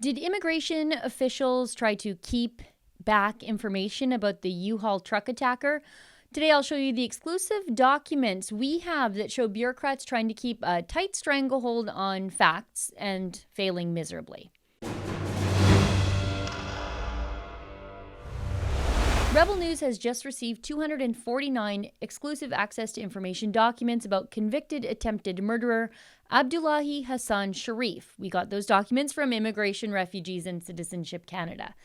Did immigration officials try to keep back information about the U-Haul truck attacker? Today, I'll show you the exclusive documents we have that show bureaucrats trying to keep a tight stranglehold on facts and failing miserably. Rebel News has just received 249 exclusive access to information documents about convicted attempted murderer Abdulahi Hassan Sharif. We got those documents from Immigration, Refugees, and Citizenship Canada.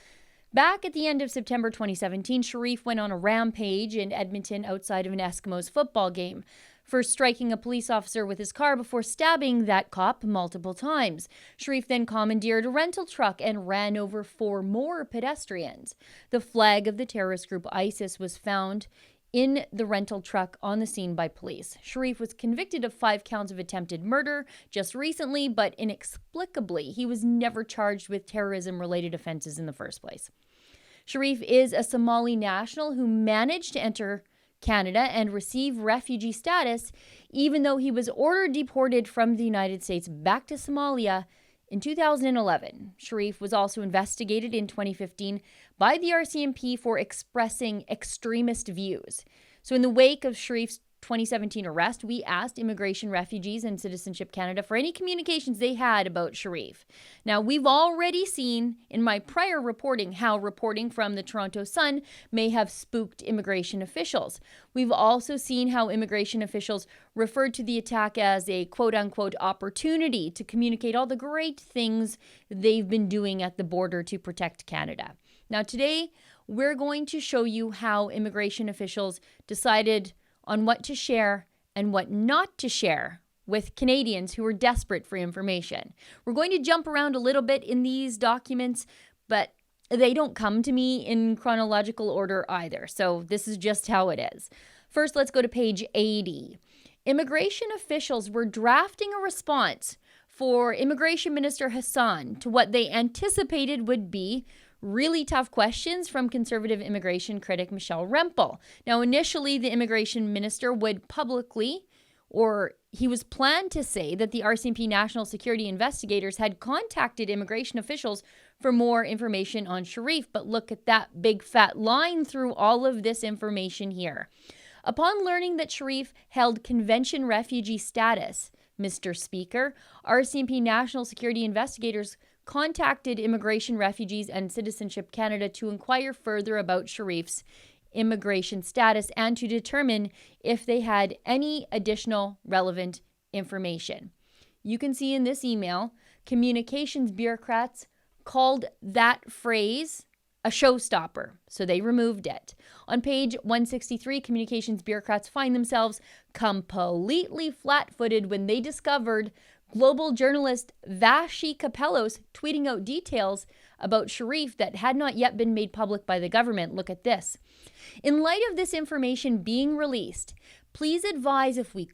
Back at the end of September 2017, Sharif went on a rampage in Edmonton outside of an Eskimos football game, first striking a police officer with his car before stabbing that cop multiple times. Sharif then commandeered a rental truck and ran over 4 more pedestrians. The flag of the terrorist group ISIS was found in the rental truck on the scene by police. Sharif was convicted of 5 counts of attempted murder just recently, but inexplicably, he was never charged with terrorism-related offenses in the first place. Sharif is a Somali national who managed to enter Canada and receive refugee status, even though he was ordered deported from the United States back to Somalia in 2011. Sharif was also investigated in 2015 by the RCMP for expressing extremist views. So in the wake of Sharif's 2017 arrest, we asked Immigration, Refugees, and Citizenship Canada for any communications they had about Sharif. Now, we've already seen in my prior reporting how reporting from the Toronto Sun may have spooked immigration officials. We've also seen how immigration officials referred to the attack as a quote-unquote opportunity to communicate all the great things they've been doing at the border to protect Canada. Now, today, we're going to show you how immigration officials decided on what to share and what not to share with Canadians who are desperate for information. We're going to jump around a little bit in these documents, but they don't come to me in chronological order either, so this is just how it is. First, let's go to page 80. Immigration officials were drafting a response for Immigration Minister Hassan to what they anticipated would be really tough questions from conservative immigration critic Michelle Rempel. Now, initially, the immigration minister would publicly, or he was planned to say that the RCMP national security investigators had contacted immigration officials for more information on Sharif. But look at that big fat line through all of this information here. Upon learning that Sharif held convention refugee status, Mr. Speaker, RCMP national security investigators contacted Immigration, Refugees, and Citizenship Canada to inquire further about Sharif's immigration status and to determine if they had any additional relevant information. You can see in this email, communications bureaucrats called that phrase a showstopper, so they removed it. On page 163, communications bureaucrats find themselves completely flat-footed when they discovered global journalist Vashi Capellos tweeting out details about Sharif that had not yet been made public by the government. Look at this. In light of this information being released, please advise if we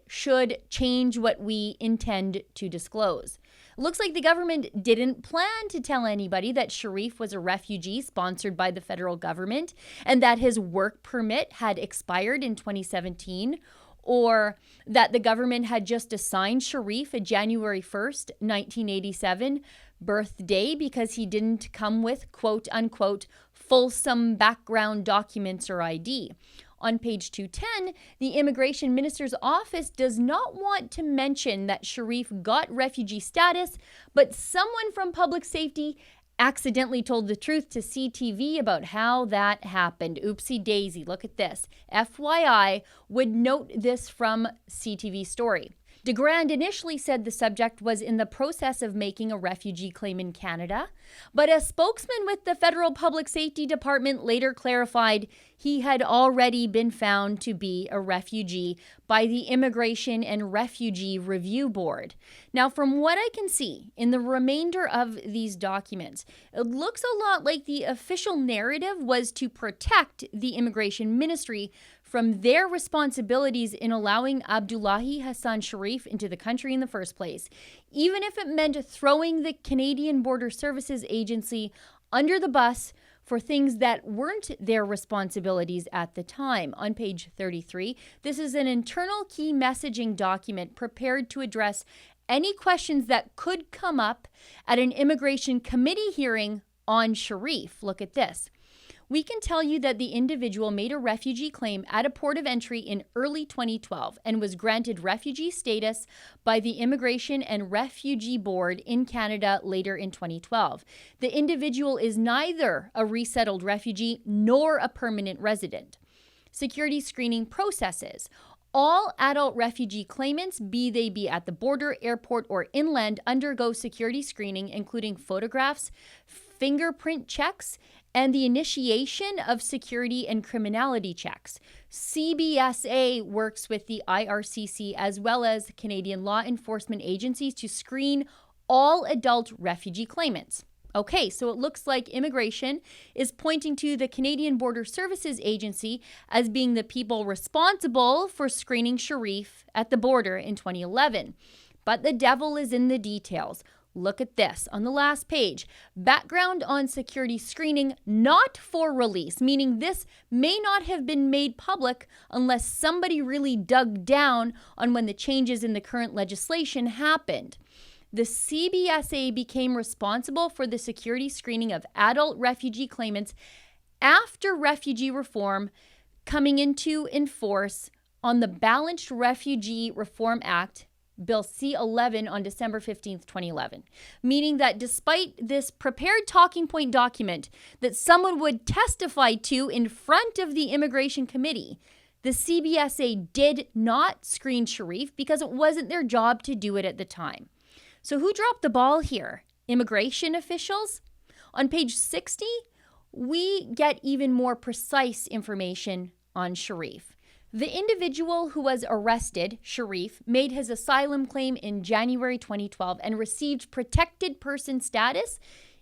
should change what we intend to disclose. It looks like the government didn't plan to tell anybody that Sharif was a refugee sponsored by the federal government and that his work permit had expired in 2017, or that the government had just assigned Sharif a January 1st, 1987 birthday because he didn't come with quote-unquote fulsome background documents or ID. On page 210, the Immigration Minister's office does not want to mention that Sharif got refugee status, but someone from public safety accidentally told the truth to CTV about how that happened. Oopsie daisy, look at this. FYI, would note this from CTV story. DeGrand initially said the subject was in the process of making a refugee claim in Canada, but a spokesman with the Federal Public Safety Department later clarified he had already been found to be a refugee by the Immigration and Refugee Review Board. Now, from what I can see in the remainder of these documents, it looks a lot like the official narrative was to protect the Immigration Ministry from their responsibilities in allowing Abdulahi Hassan Sharif into the country in the first place, even if it meant throwing the Canadian Border Services Agency under the bus for things that weren't their responsibilities at the time. On page 33, this is an internal key messaging document prepared to address any questions that could come up at an immigration committee hearing on Sharif. Look at this. We can tell you that the individual made a refugee claim at a port of entry in early 2012 and was granted refugee status by the Immigration and Refugee Board in Canada later in 2012. The individual is neither a resettled refugee nor a permanent resident. Security screening processes. All adult refugee claimants, be they be at the border, airport, or inland, undergo security screening, including photographs, fingerprint checks, and the initiation of security and criminality checks. CBSA works with the IRCC as well as Canadian law enforcement agencies to screen all adult refugee claimants. Okay, so it looks like immigration is pointing to the Canadian Border Services Agency as being the people responsible for screening Sharif at the border in 2011. But the devil is in the details. Look at this on the last page. Background on security screening not for release, meaning this may not have been made public unless somebody really dug down on when the changes in the current legislation happened. The CBSA became responsible for the security screening of adult refugee claimants after refugee reform coming into enforce on the Balanced Refugee Reform Act, Bill C-11 on December 15th, 2011, meaning that despite this prepared talking point document that someone would testify to in front of the Immigration Committee, the CBSA did not screen Sharif because it wasn't their job to do it at the time. So who dropped the ball here? Immigration officials? On page 60, we get even more precise information on Sharif. The individual who was arrested, Sharif, made his asylum claim in January 2012 and received protected person status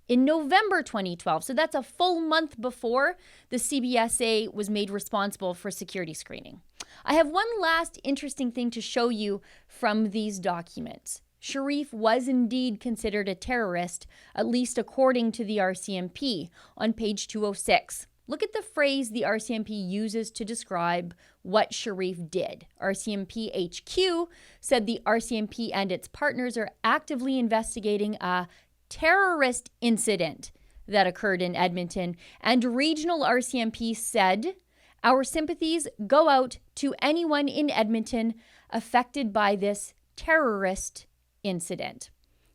in November 2012. So that's a full month before the CBSA was made responsible for security screening. I have one last interesting thing to show you from these documents. Sharif was indeed considered a terrorist, at least according to the RCMP, on page 206. Look at the phrase the RCMP uses to describe what Sharif did. RCMP HQ said the RCMP and its partners are actively investigating a terrorist incident that occurred in Edmonton, and regional RCMP said, "Our sympathies go out to anyone in Edmonton affected by this terrorist incident."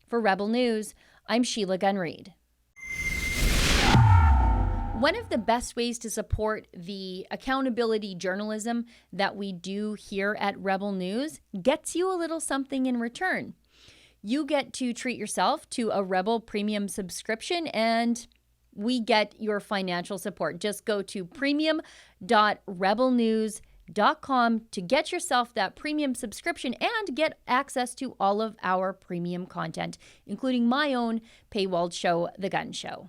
For Rebel News, I'm Sheila Gunn Reid. One of the best ways to support the accountability journalism that we do here at Rebel News gets you a little something in return. You get to treat yourself to a Rebel Premium subscription, and we get your financial support. Just go to premium.rebelnews.com to get yourself that premium subscription and get access to all of our premium content, including my own paywalled show, The Gun Show.